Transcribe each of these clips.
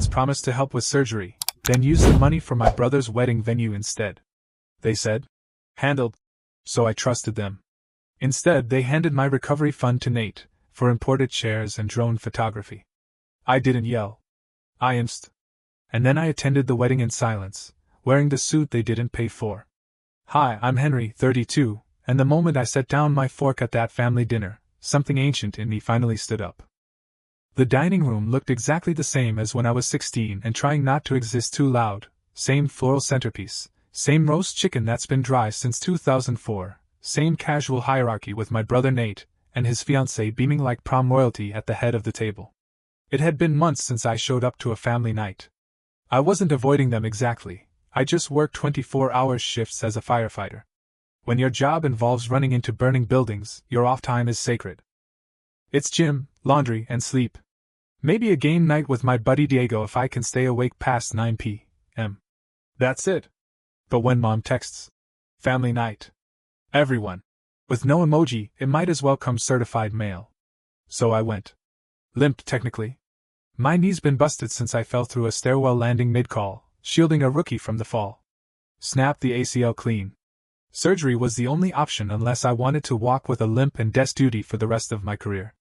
parents promised to help with surgery, then use the money for my brother's wedding venue instead. They said. Handled. So I trusted them. Instead, they handed my recovery fund to Nate, for imported chairs and drone photography. I didn't yell. I imst. And then I attended the wedding in silence, wearing the suit they didn't pay for. Hi, I'm Henry, 32, and the moment I set down my fork at that family dinner, something ancient in me finally stood up. The dining room looked exactly the same as when I was 16 and trying not to exist too loud, same floral centerpiece, same roast chicken that's been dry since 2004, same casual hierarchy with my brother Nate and his fiancée beaming like prom royalty at the head of the table. It had been months since I showed up to a family night. I wasn't avoiding them exactly, I just worked 24-hour shifts as a firefighter. When your job involves running into burning buildings, your off time is sacred. It's gym, laundry, and sleep. Maybe a game night with my buddy Diego if I can stay awake past 9 p.m. That's it. But when mom texts, family night, everyone, with no emoji, it might as well come certified mail. So I went. Limped technically. My knee's been busted since I fell through a stairwell landing mid-call, shielding a rookie from the fall. Snapped the ACL clean. Surgery was the only option unless I wanted to walk with a limp and desk duty for the rest of my career.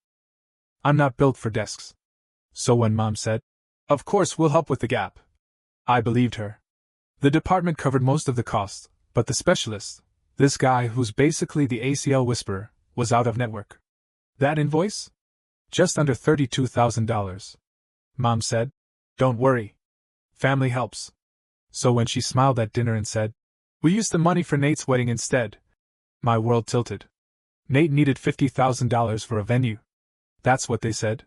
I'm not built for desks. So when mom said, "Of course we'll help with the gap," I believed her. The department covered most of the costs, but the specialist, this guy who's basically the ACL whisperer, was out of network. That invoice? Just under $32,000. Mom said, "Don't worry. Family helps." So when she smiled at dinner and said, "We used the money for Nate's wedding instead," my world tilted. Nate needed $50,000 for a venue. That's what they said.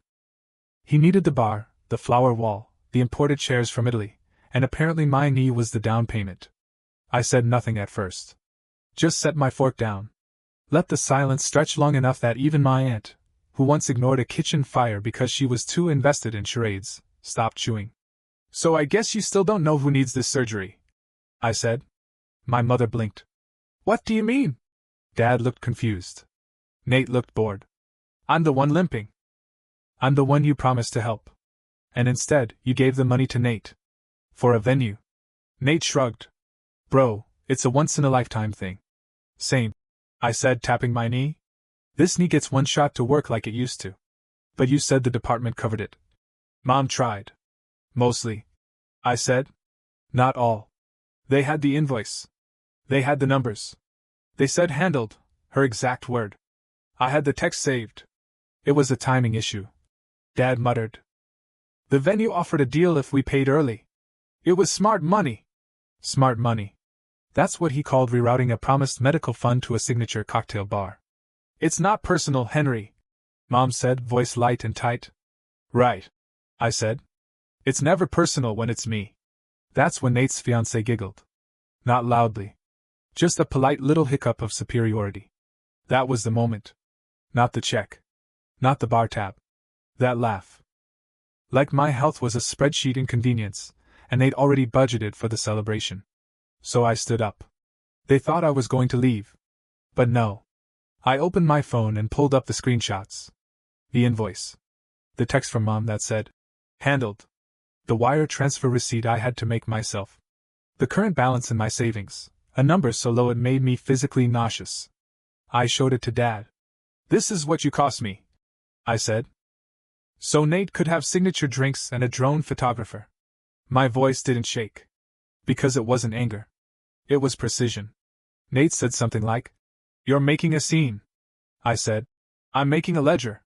He needed the bar, the flower wall, the imported chairs from Italy, and apparently my knee was the down payment. I said nothing at first. Just set my fork down. Let the silence stretch long enough that even my aunt, who once ignored a kitchen fire because she was too invested in charades, stopped chewing. "So I guess you still don't know who needs this surgery," I said. My mother blinked. "What do you mean?" Dad looked confused. Nate looked bored. "I'm the one limping. I'm the one you promised to help. And instead, you gave the money to Nate. For a venue." Nate shrugged. "Bro, it's a once-in-a-lifetime thing." "Same," I said, tapping my knee. "This knee gets one shot to work like it used to." "But you said the department covered it." Mom tried. "Mostly," I said. "Not all. They had the invoice. They had the numbers. They said handled, her exact word. I had the text saved. It was a timing issue." Dad muttered. "The venue offered a deal if we paid early. It was smart money." Smart money. That's what he called rerouting a promised medical fund to a signature cocktail bar. "It's not personal, Henry," Mom said, voice light and tight. "Right," I said. "It's never personal when it's me." That's when Nate's fiancée giggled. Not loudly. Just a polite little hiccup of superiority. That was the moment. Not the check. Not the bar tab. That laugh. Like my health was a spreadsheet inconvenience, and they'd already budgeted for the celebration. So I stood up. They thought I was going to leave. But no. I opened my phone and pulled up the screenshots. The invoice. The text from Mom that said, handled. The wire transfer receipt I had to make myself. The current balance in my savings, a number so low it made me physically nauseous. I showed it to Dad. "This is what you cost me," I said. So Nate could have signature drinks and a drone photographer. My voice didn't shake. Because it wasn't anger. It was precision. Nate said something like, "You're making a scene." I said, "I'm making a ledger."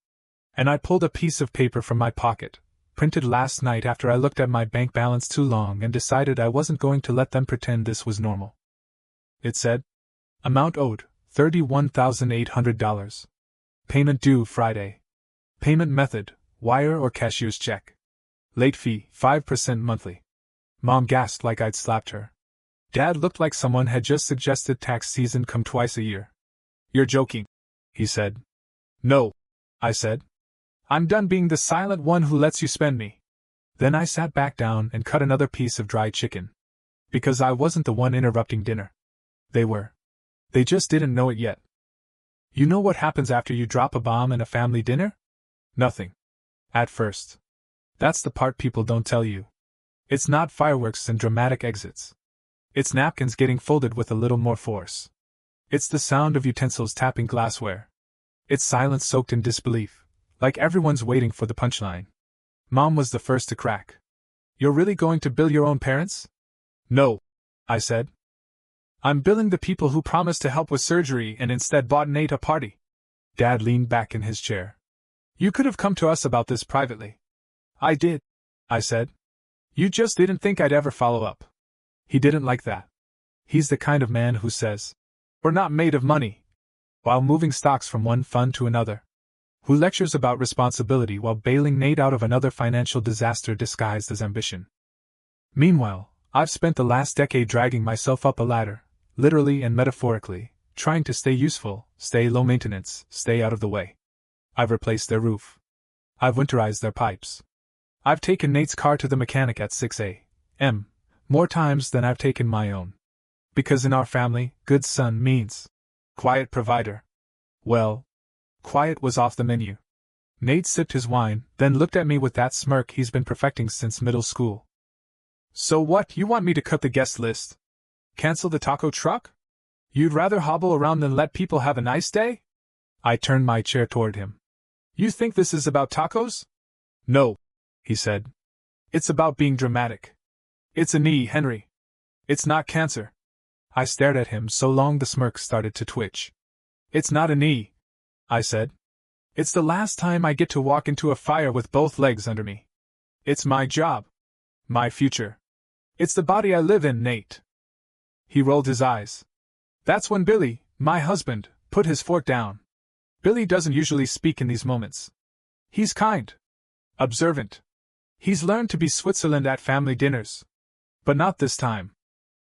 And I pulled a piece of paper from my pocket, printed last night after I looked at my bank balance too long and decided I wasn't going to let them pretend this was normal. It said, amount owed, $31,800. Payment due Friday. Payment method, wire or cashier's check. Late fee, 5% monthly. Mom gasped like I'd slapped her. Dad looked like someone had just suggested tax season come twice a year. "You're joking," he said. "No," I said. "I'm done being the silent one who lets you spend me." Then I sat back down and cut another piece of dried chicken. Because I wasn't the one interrupting dinner. They were. They just didn't know it yet. You know what happens after you drop a bomb in a family dinner? Nothing. At first. That's the part people don't tell you. It's not fireworks and dramatic exits. It's napkins getting folded with a little more force. It's the sound of utensils tapping glassware. It's silence soaked in disbelief, like everyone's waiting for the punchline. Mom was the first to crack. You're really going to bill your own parents? No, I said. I'm billing the people who promised to help with surgery and instead bought Nate a party. Dad leaned back in his chair. You could have come to us about this privately. I did, I said. You just didn't think I'd ever follow up. He didn't like that. He's the kind of man who says, "We're not made of money," while moving stocks from one fund to another. Who lectures about responsibility while bailing Nate out of another financial disaster disguised as ambition. Meanwhile, I've spent the last decade dragging myself up a ladder, literally and metaphorically, trying to stay useful, stay low maintenance, stay out of the way. I've replaced their roof. I've winterized their pipes. I've taken Nate's car to the mechanic at 6 a.m., more times than I've taken my own. Because in our family, good son means quiet provider. Well, quiet was off the menu. Nate sipped his wine, then looked at me with that smirk he's been perfecting since middle school. So what, you want me to cut the guest list? Cancel the taco truck? You'd rather hobble around than let people have a nice day? I turned my chair toward him. You think this is about tacos? No, he said. It's about being dramatic. It's a knee, Henry. It's not cancer. I stared at him so long the smirk started to twitch. It's not a knee, I said. It's the last time I get to walk into a fire with both legs under me. It's my job. My future. It's the body I live in, Nate. He rolled his eyes. That's when Billy, my husband, put his fork down. Billy doesn't usually speak in these moments. He's kind. Observant. He's learned to be Switzerland at family dinners. But not this time.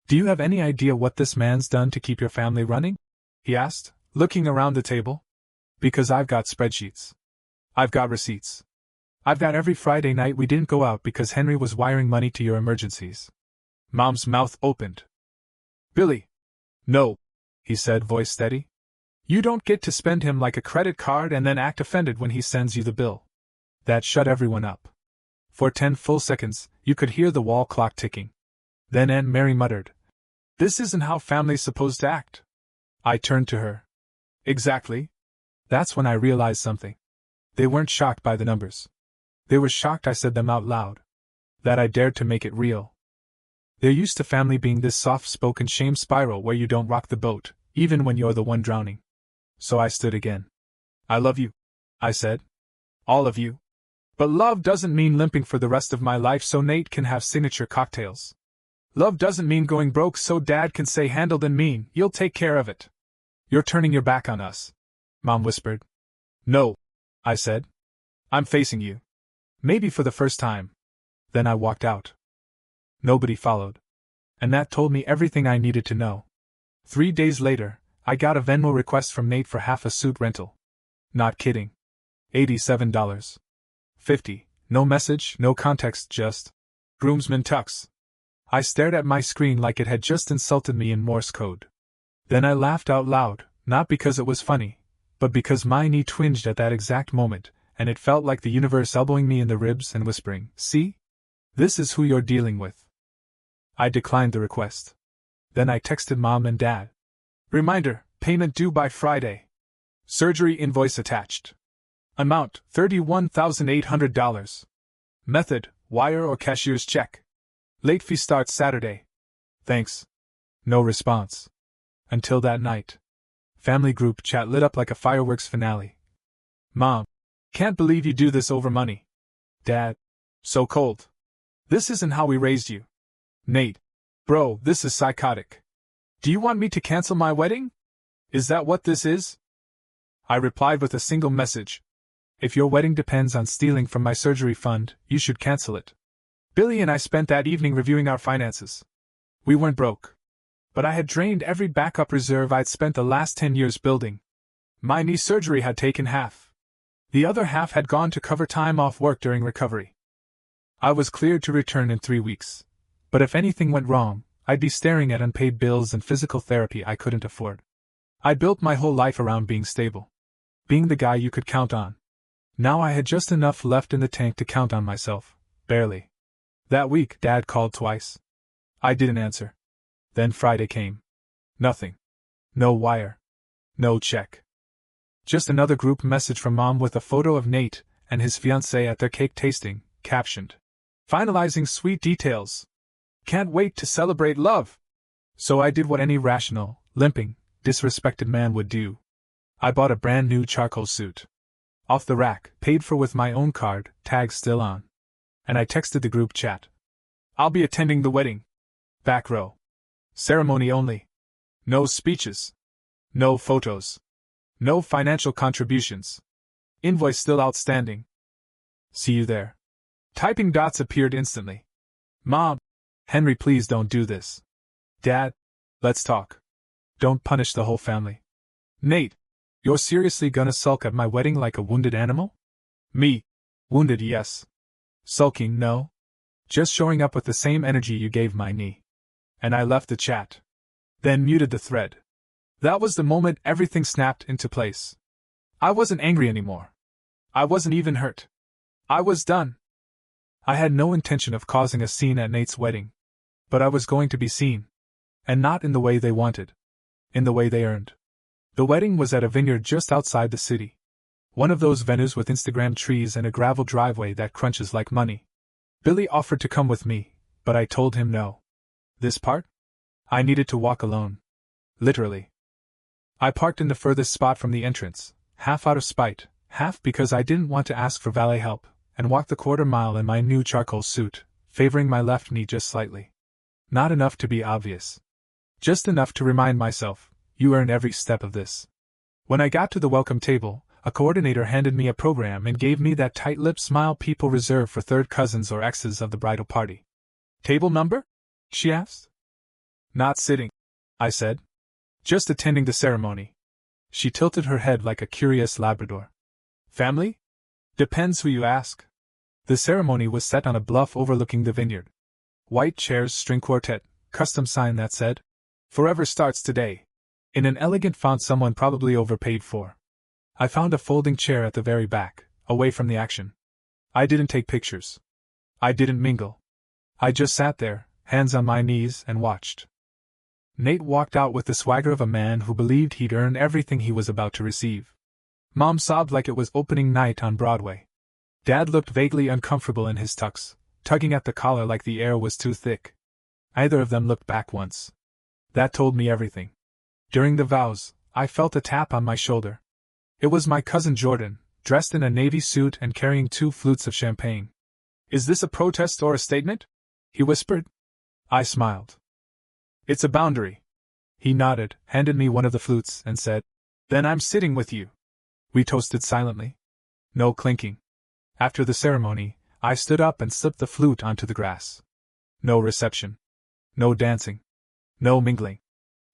Do you have any idea what this man's done to keep your family running? He asked, looking around the table. Because I've got spreadsheets. I've got receipts. I've got every Friday night we didn't go out because Henry was wiring money to your emergencies. Mom's mouth opened. Billy. No, he said, voice steady. You don't get to spend him like a credit card and then act offended when he sends you the bill. That shut everyone up. For 10 full seconds, you could hear the wall clock ticking. Then Aunt Mary muttered, This isn't how family's supposed to act. I turned to her. Exactly. That's when I realized something. They weren't shocked by the numbers. They were shocked I said them out loud. That I dared to make it real. They're used to family being this soft-spoken shame spiral where you don't rock the boat, even when you're the one drowning. So I stood again. I love you, I said. All of you. But love doesn't mean limping for the rest of my life so Nate can have signature cocktails. Love doesn't mean going broke so Dad can say handled and mean, you'll take care of it. You're turning your back on us, Mom whispered. No, I said. I'm facing you. Maybe for the first time. Then I walked out. Nobody followed. And that told me everything I needed to know. 3 days later, I got a Venmo request from Nate for half a suit rental. Not kidding. $87.50. No message, no context, just groomsman tux. I stared at my screen like it had just insulted me in Morse code. Then I laughed out loud, not because it was funny, but because my knee twinged at that exact moment, and it felt like the universe elbowing me in the ribs and whispering, See? This is who you're dealing with. I declined the request. Then I texted Mom and Dad. Reminder, payment due by Friday. Surgery invoice attached. Amount, $31,800. Method, wire or cashier's check. Late fee starts Saturday. Thanks. No response. Until that night. Family group chat lit up like a fireworks finale. Mom. Can't believe you do this over money. Dad. So cold. This isn't how we raised you. Nate. Bro, this is psychotic. Do you want me to cancel my wedding? Is that what this is? I replied with a single message. If your wedding depends on stealing from my surgery fund, you should cancel it. Billy and I spent that evening reviewing our finances. We weren't broke. But I had drained every backup reserve I'd spent the last 10 years building. My knee surgery had taken half. The other half had gone to cover time off work during recovery. I was cleared to return in 3 weeks. But if anything went wrong, I'd be staring at unpaid bills and physical therapy I couldn't afford. I built my whole life around being stable. Being the guy you could count on. Now I had just enough left in the tank to count on myself, barely. That week, Dad called twice. I didn't answer. Then Friday came. Nothing. No wire. No check. Just another group message from Mom with a photo of Nate and his fiancée at their cake tasting, captioned, "Finalizing sweet details. Can't wait to celebrate love." So I did what any rational, limping, disrespected man would do. I bought a brand new charcoal suit. Off the rack, paid for with my own card, tag still on. And I texted the group chat. "I'll be attending the wedding. Back row. Ceremony only. No speeches. No photos. No financial contributions. Invoice still outstanding. See you there." Typing dots appeared instantly. "Mom. Henry, please don't do this. Dad. Let's talk. Don't punish the whole family. Nate. You're seriously gonna sulk at my wedding like a wounded animal?" Me. Wounded, yes. Sulking, no. Just showing up with the same energy you gave my knee. And I left the chat. Then muted the thread. That was the moment everything snapped into place. I wasn't angry anymore. I wasn't even hurt. I was done. I had no intention of causing a scene at Nate's wedding. But I was going to be seen. And not in the way they wanted. In the way they earned. The wedding was at a vineyard just outside the city. One of those venues with Instagram trees and a gravel driveway that crunches like money. Billy offered to come with me, but I told him no. This part? I needed to walk alone. Literally. I parked in the furthest spot from the entrance, half out of spite, half because I didn't want to ask for valet help, and walked the quarter mile in my new charcoal suit, favoring my left knee just slightly. Not enough to be obvious. Just enough to remind myself, you earned every step of this. When I got to the welcome table, a coordinator handed me a program and gave me that tight-lipped smile people reserve for third cousins or exes of the bridal party. "Table number?" she asked. "Not sitting," I said. "Just attending the ceremony." She tilted her head like a curious Labrador. "Family?" "Depends who you ask." The ceremony was set on a bluff overlooking the vineyard. White chairs, string quartet, custom sign that said, "Forever starts today," in an elegant font someone probably overpaid for. I found a folding chair at the very back, away from the action. I didn't take pictures. I didn't mingle. I just sat there, hands on my knees, and watched. Nate walked out with the swagger of a man who believed he'd earned everything he was about to receive. Mom sobbed like it was opening night on Broadway. Dad looked vaguely uncomfortable in his tux, tugging at the collar like the air was too thick. Either of them looked back once. That told me everything. During the vows, I felt a tap on my shoulder. It was my cousin Jordan, dressed in a navy suit and carrying 2 flutes of champagne. "Is this a protest or a statement?" he whispered. I smiled. "It's a boundary." He nodded, handed me one of the flutes, and said, "Then I'm sitting with you." We toasted silently. No clinking. After the ceremony, I stood up and slipped the flute onto the grass. No reception. No dancing. No mingling.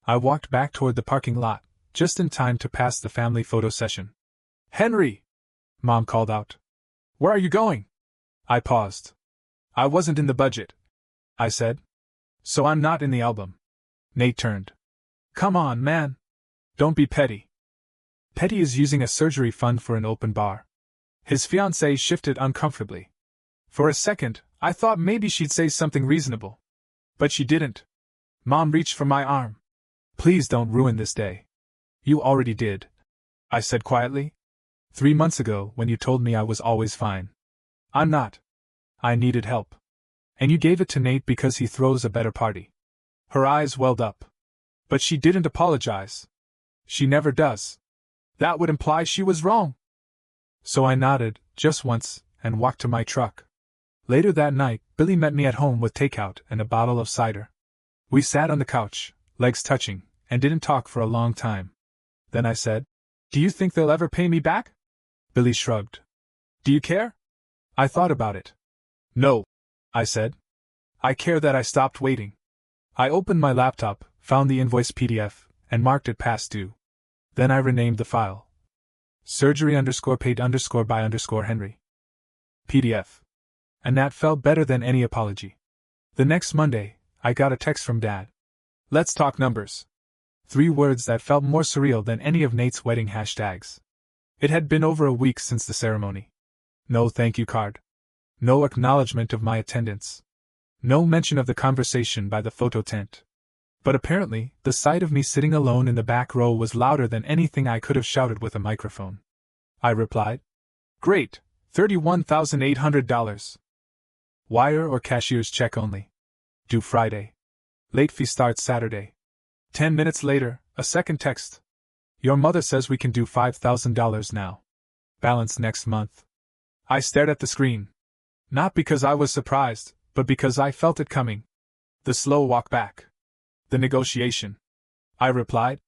I walked back toward the parking lot, just in time to pass the family photo session. "Henry!" Mom called out. "Where are you going?" I paused. "I wasn't in the budget," I said. "So I'm not in the album." Nate turned. "Come on, man. Don't be petty." Petty is using a surgery fund for an open bar. His fiancée shifted uncomfortably. For a second, I thought maybe she'd say something reasonable. But she didn't. Mom reached for my arm. "Please don't ruin this day." "You already did," I said quietly. 3 months ago, when you told me I was always fine. "I'm not. I needed help. And you gave it to Nate because he throws a better party." Her eyes welled up. "But she didn't apologize. She never does. That would imply she was wrong." So I nodded, just once, and walked to my truck. Later that night, Billy met me at home with takeout and a bottle of cider. We sat on the couch, legs touching, and didn't talk for a long time. Then I said, "Do you think they'll ever pay me back?" Billy shrugged. "Do you care?" I thought about it. "No," I said. "I care that I stopped waiting." I opened my laptop, found the invoice PDF, and marked it past due. Then I renamed the file. Surgery_paid_by_Henry. PDF. And that felt better than any apology. The next Monday, I got a text from Dad. "Let's talk numbers." 3 words that felt more surreal than any of Nate's wedding hashtags. It had been over a week since the ceremony. No thank you card. No acknowledgement of my attendance. No mention of the conversation by the photo tent. But apparently, the sight of me sitting alone in the back row was louder than anything I could have shouted with a microphone. I replied, "Great, $31,800. Wire or cashier's check only. Due Friday. Late fee starts Saturday." 10 minutes later, a second text. "Your mother says we can do $5,000 now. Balance next month." I stared at the screen. Not because I was surprised, but because I felt it coming. The slow walk back. The negotiation. I replied,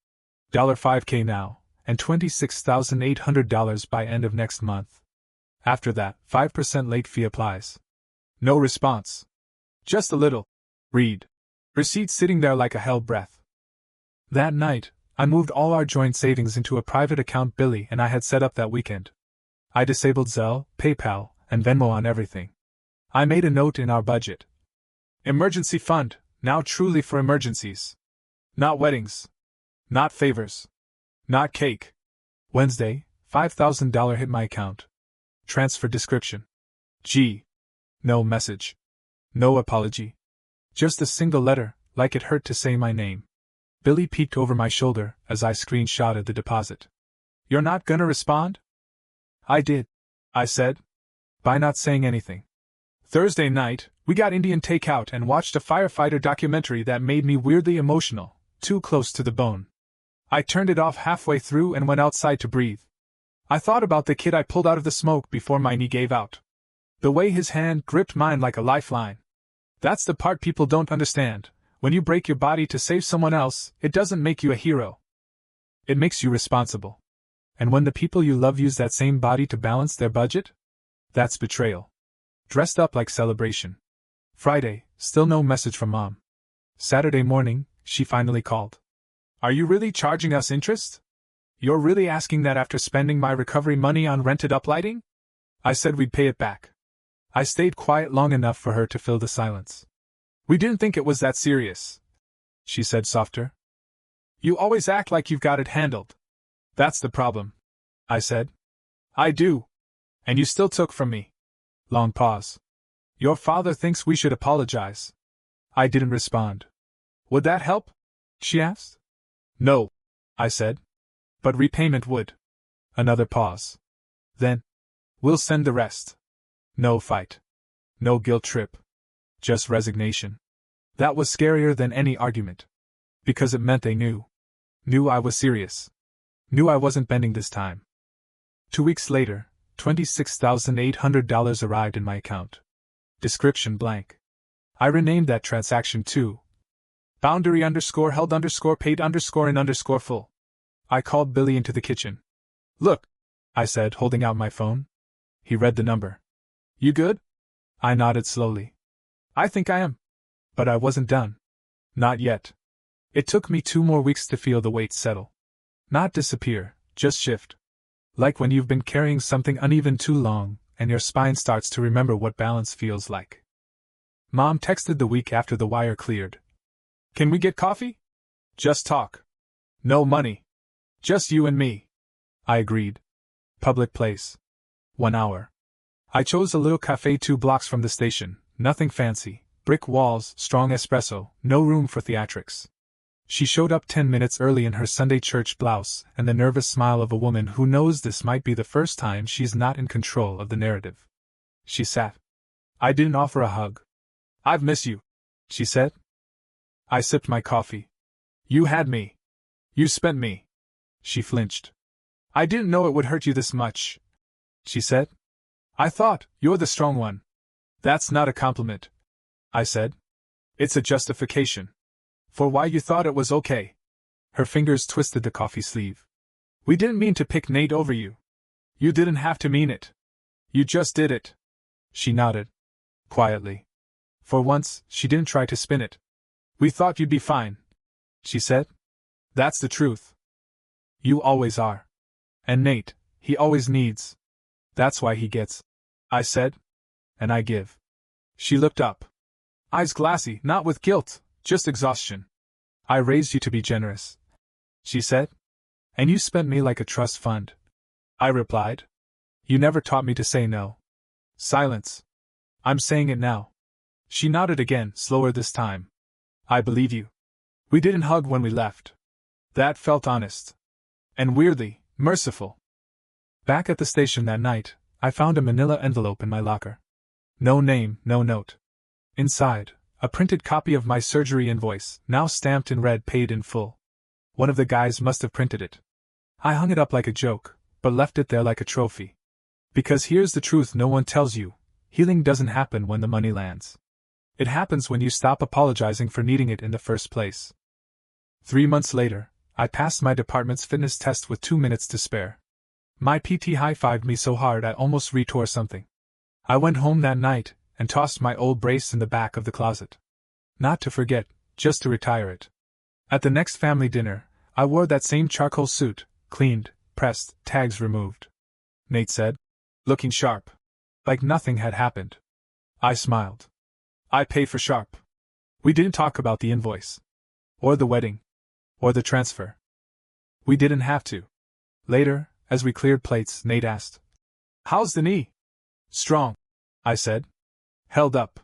$5K now, and $26,800 by end of next month. After that, 5% late fee applies. No response. Just a little. Read. Receipt sitting there like a held breath. That night, I moved all our joint savings into a private account Billy and I had set up that weekend. I disabled Zelle, PayPal, and Venmo on everything. I made a note in our budget. Emergency fund, now truly for emergencies. Not weddings. Not favors. Not cake. Wednesday, $5,000 hit my account. Transfer description. G. No message. No apology. Just a single letter, like it hurt to say my name. Billy peeked over my shoulder as I screenshotted the deposit. "You're not gonna respond?" "I did," I said, by not saying anything. Thursday night, we got Indian takeout and watched a firefighter documentary that made me weirdly emotional, too close to the bone. I turned it off halfway through and went outside to breathe. I thought about the kid I pulled out of the smoke before my knee gave out. The way his hand gripped mine like a lifeline. That's the part people don't understand. When you break your body to save someone else, it doesn't make you a hero. It makes you responsible. And when the people you love use that same body to balance their budget? That's betrayal. Dressed up like celebration. Friday, still no message from Mom. Saturday morning, she finally called. "Are you really charging us interest? You're really asking that after spending my recovery money on rented up lighting?" I said we'd pay it back. I stayed quiet long enough for her to fill the silence. "We didn't think it was that serious," she said softer. "You always act like you've got it handled." "That's the problem," I said. "I do. And you still took from me." Long pause. "Your father thinks we should apologize." I didn't respond. "Would that help?" she asked. "No," I said. "But repayment would." Another pause. Then, "We'll send the rest." No fight. No guilt trip. Just resignation. That was scarier than any argument. Because it meant they knew. Knew I was serious. Knew I wasn't bending this time. 2 weeks later, $26,800 arrived in my account. Description blank. I renamed that transaction to boundary _held _paid _in _full. I called Billy into the kitchen. "Look," I said, holding out my phone. He read the number. "You good?" I nodded slowly. "I think I am." But I wasn't done. Not yet. It took me 2 more weeks to feel the weight settle. Not disappear, just shift. Like when you've been carrying something uneven too long, and your spine starts to remember what balance feels like. Mom texted the week after the wire cleared. "Can we get coffee? Just talk. No money. Just you and me." I agreed. Public place. 1 hour. I chose a little cafe 2 blocks from the station, nothing fancy, brick walls, strong espresso, no room for theatrics. She showed up 10 minutes early in her Sunday church blouse and the nervous smile of a woman who knows this might be the first time she's not in control of the narrative. She sat. I didn't offer a hug. "I've missed you," she said. I sipped my coffee. "You had me. You spent me." She flinched. "I didn't know it would hurt you this much," she said. "I thought, you're the strong one." "That's not a compliment," I said. "It's a justification. For why you thought it was okay." Her fingers twisted the coffee sleeve. "We didn't mean to pick Nate over you. You didn't have to mean it. You just did it." She nodded. Quietly. For once, she didn't try to spin it. "We thought you'd be fine," she said. "That's the truth. You always are. And Nate, he always needs. That's why he gets," I said. "And I give." She looked up. Eyes glassy, not with guilt, just exhaustion. "I raised you to be generous," she said. "And you spent me like a trust fund," I replied. "You never taught me to say no." Silence. "I'm saying it now," She nodded again, slower this time. I believe you. We didn't hug when we left. That felt honest. And weirdly, merciful. Back at the station that night, I found a manila envelope in my locker. No name, no note. Inside, a printed copy of my surgery invoice, now stamped in red, paid in full. One of the guys must have printed it. I hung it up like a joke, but left it there like a trophy. Because here's the truth no one tells you: healing doesn't happen when the money lands. It happens when you stop apologizing for needing it in the first place. 3 months later, I passed my department's fitness test with 2 minutes to spare. My PT high-fived me so hard I almost retore something. I went home that night and tossed my old brace in the back of the closet. Not to forget, just to retire it. At the next family dinner, I wore that same charcoal suit, cleaned, pressed, tags removed. Nate said, looking sharp. Like nothing had happened. I smiled. I pay for sharp. We didn't talk about the invoice. Or the wedding. Or the transfer. We didn't have to. Later, as we cleared plates, Nate asked, "How's the knee?" "Strong," I said. "Held up."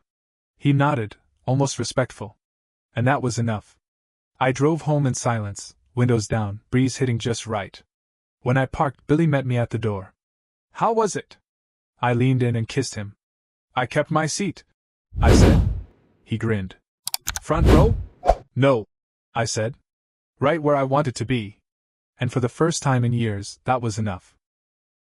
He nodded, almost respectful. And that was enough. I drove home in silence, windows down, breeze hitting just right. When I parked, Billy met me at the door. "How was it?" I leaned in and kissed him. "I kept my seat," I said. He grinned. "Front row?" "No," I said. "Right where I wanted to be." And for the first time in years, that was enough.